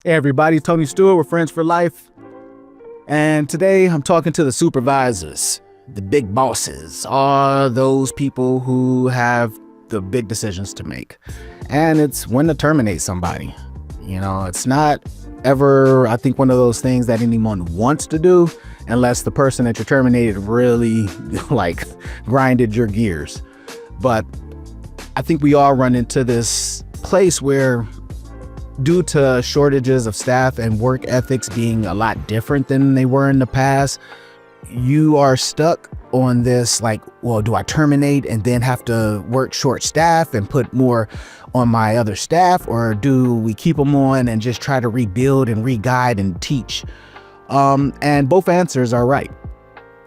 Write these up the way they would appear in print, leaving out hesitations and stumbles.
Hey everybody, Tony Stewart, we're friends for life. And today I'm talking to the supervisors, the big bosses, all those people who have the big decisions to make. And it's when to terminate somebody. It's not ever, I think, one of those things that anyone wants to do unless the person that you're terminated really grinded your gears. But I think we all run into this place where, due to shortages of staff and work ethics being a lot different than they were in the past, you are stuck on this do I terminate and then have to work short staff and put more on my other staff, or do we keep them on and just try to rebuild and re-guide and teach? And both answers are right.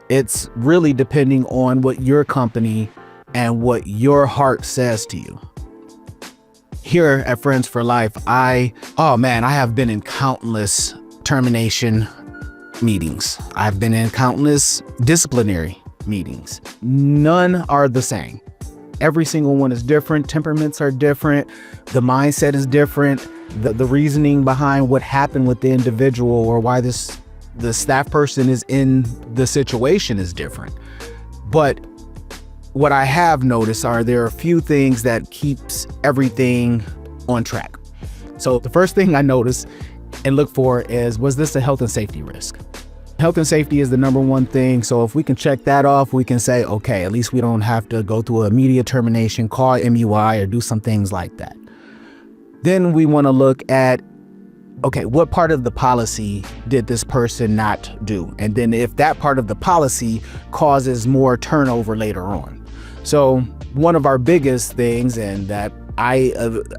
It's really depending on what your company and what your heart says to you. Here at Friends for Life, I have been in countless termination meetings. I've been in countless disciplinary meetings. None are the same. Every single one is different. Temperaments are different. The mindset is different. The reasoning behind what happened with the individual or why the staff person is in the situation is different. But what I have noticed there are a few things that keeps everything on track. So the first thing I notice and look for is, was this a health and safety risk? Health and safety is the number one thing. So if we can check that off, we can say, okay, at least we don't have to go through immediate termination, call MUI, or do some things like that. Then we want to look at, okay, what part of the policy did this person not do? And then if that part of the policy causes more turnover later on. So one of our biggest things, and that I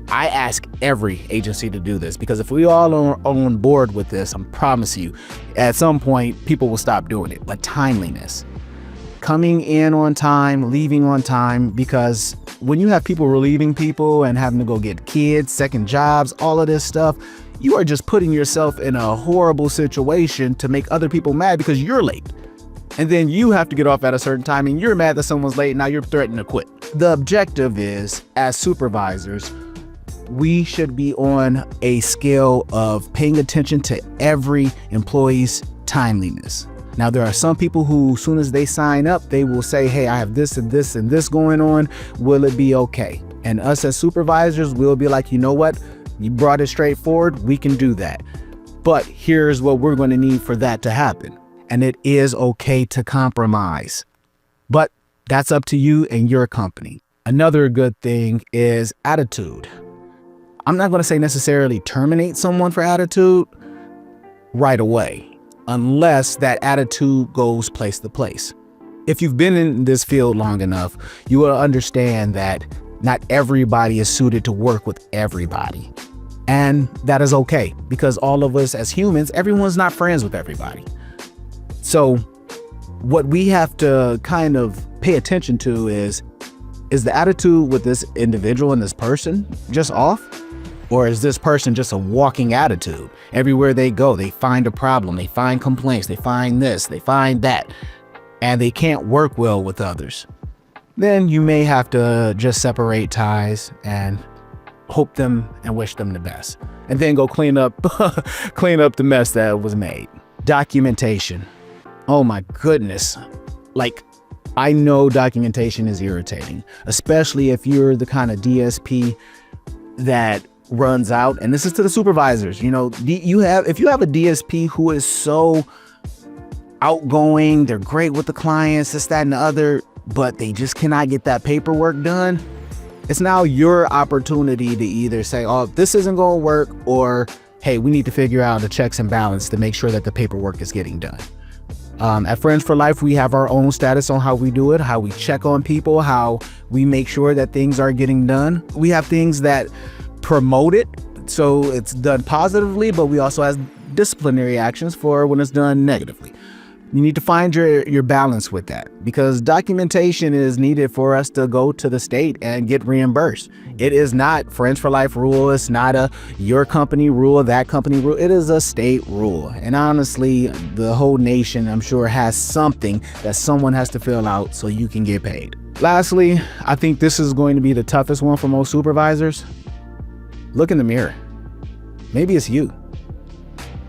ask every agency to do this, because if we all are on board with this, I promise you, at some point, people will stop doing it. But timeliness, coming in on time, leaving on time, because when you have people relieving people and having to go get kids, second jobs, all of this stuff, you are just putting yourself in a horrible situation to make other people mad because you're late. And then you have to get off at a certain time and you're mad that someone's late. Now you're threatening to quit. The objective is, as supervisors, we should be on a scale of paying attention to every employee's timeliness. Now, there are some people who, as soon as they sign up, they will say, hey, I have this and this and this going on. Will it be okay? And us as supervisors will be like, you know what? You brought it straight forward. We can do that. But here's what we're going to need for that to happen. And it is okay to compromise. But that's up to you and your company. Another good thing is attitude. I'm not going to say necessarily terminate someone for attitude right away, unless that attitude goes place to place. If you've been in this field long enough, you will understand that not everybody is suited to work with everybody. And that is okay, because all of us as humans, everyone's not friends with everybody. So what we have to kind of pay attention to is the attitude with this individual and this person just off? Or is this person just a walking attitude? Everywhere they go, they find a problem, they find complaints, they find this, they find that, and they can't work well with others. Then you may have to just separate ties and hope them and wish them the best. And then go clean up the mess that was made. Documentation. Oh my goodness. I know documentation is irritating, especially if you're the kind of DSP that runs out. And this is to the supervisors. If you have a DSP who is so outgoing, they're great with the clients, this, that, and the other, but they just cannot get that paperwork done. It's now your opportunity to either say, oh, this isn't going to work, or, hey, we need to figure out the checks and balance to make sure that the paperwork is getting done. At Friends for Life, we have our own status on how we do it, how we check on people, how we make sure that things are getting done. We have things that promote it, so it's done positively, but we also have disciplinary actions for when it's done negatively. You need to find your balance with that, because documentation is needed for us to go to the state and get reimbursed. It is not Friends for Life rule. It's not your company rule, that company rule. It is a state rule. And honestly, the whole nation, I'm sure, has something that someone has to fill out so you can get paid. Lastly, I think this is going to be the toughest one for most supervisors. Look in the mirror. Maybe it's you.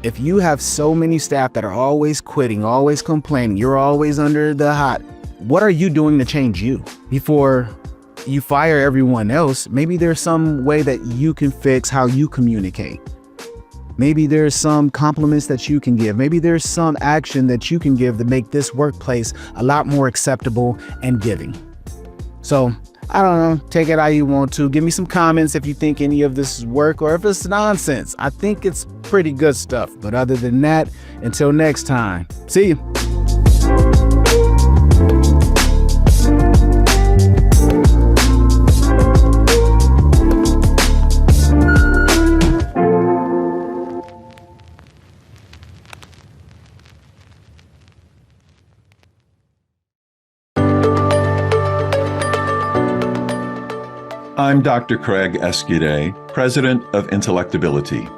If you have so many staff that are always quitting, always complaining, you're always under the hot, what are you doing to change you? Before you fire everyone else, maybe there's some way that you can fix how you communicate. Maybe there's some compliments that you can give. Maybe there's some action that you can give to make this workplace a lot more acceptable and giving. So, I don't know, take it how you want to. Give me some comments if you think any of this is work or if it's nonsense. I think it's pretty good stuff. But other than that, until next time, see you. I'm Dr. Craig Escude, President of Intellectability.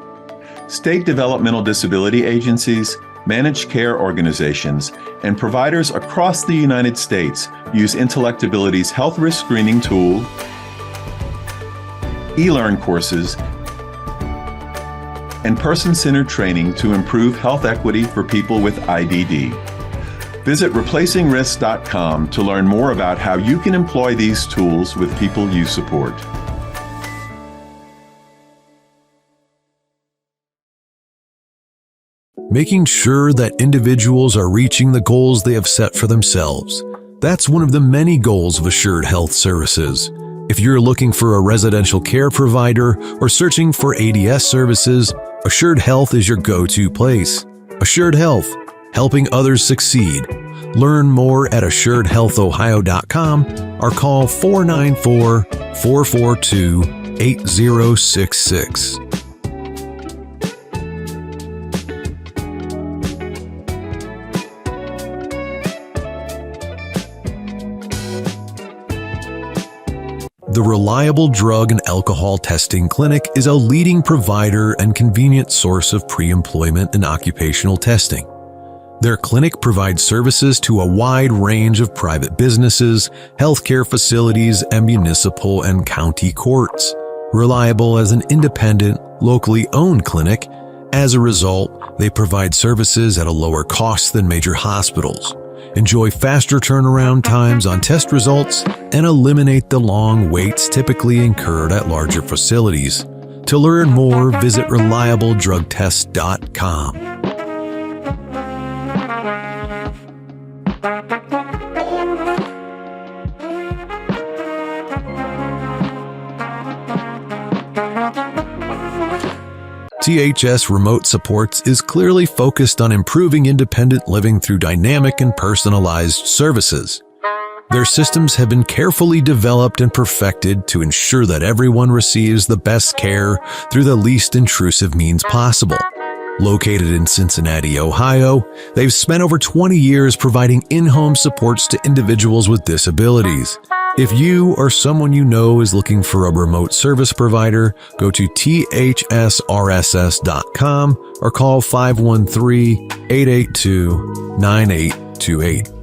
State developmental disability agencies, managed care organizations, and providers across the United States use Intellectability's health risk screening tool, e-learn courses, and person-centered training to improve health equity for people with IDD. Visit replacingrisks.com to learn more about how you can employ these tools with people you support. Making sure that individuals are reaching the goals they have set for themselves. That's one of the many goals of Assured Health Services. If you're looking for a residential care provider or searching for ADS services, Assured Health is your go-to place. Assured Health, helping others succeed. Learn more at assuredhealthohio.com or call 494-442-8066. The Reliable Drug and Alcohol Testing Clinic is a leading provider and convenient source of pre-employment and occupational testing. Their clinic provides services to a wide range of private businesses, healthcare facilities, and municipal and county courts. Reliable as an independent, locally owned clinic, as a result, they provide services at a lower cost than major hospitals. Enjoy faster turnaround times on test results and eliminate the long waits typically incurred at larger facilities. To learn more, visit reliabledrugtest.com. THS Remote Supports is clearly focused on improving independent living through dynamic and personalized services. Their systems have been carefully developed and perfected to ensure that everyone receives the best care through the least intrusive means possible. Located in Cincinnati, Ohio, they've spent over 20 years providing in-home supports to individuals with disabilities. If you or someone you know is looking for a remote service provider, go to thsrss.com or call 513-882-9828.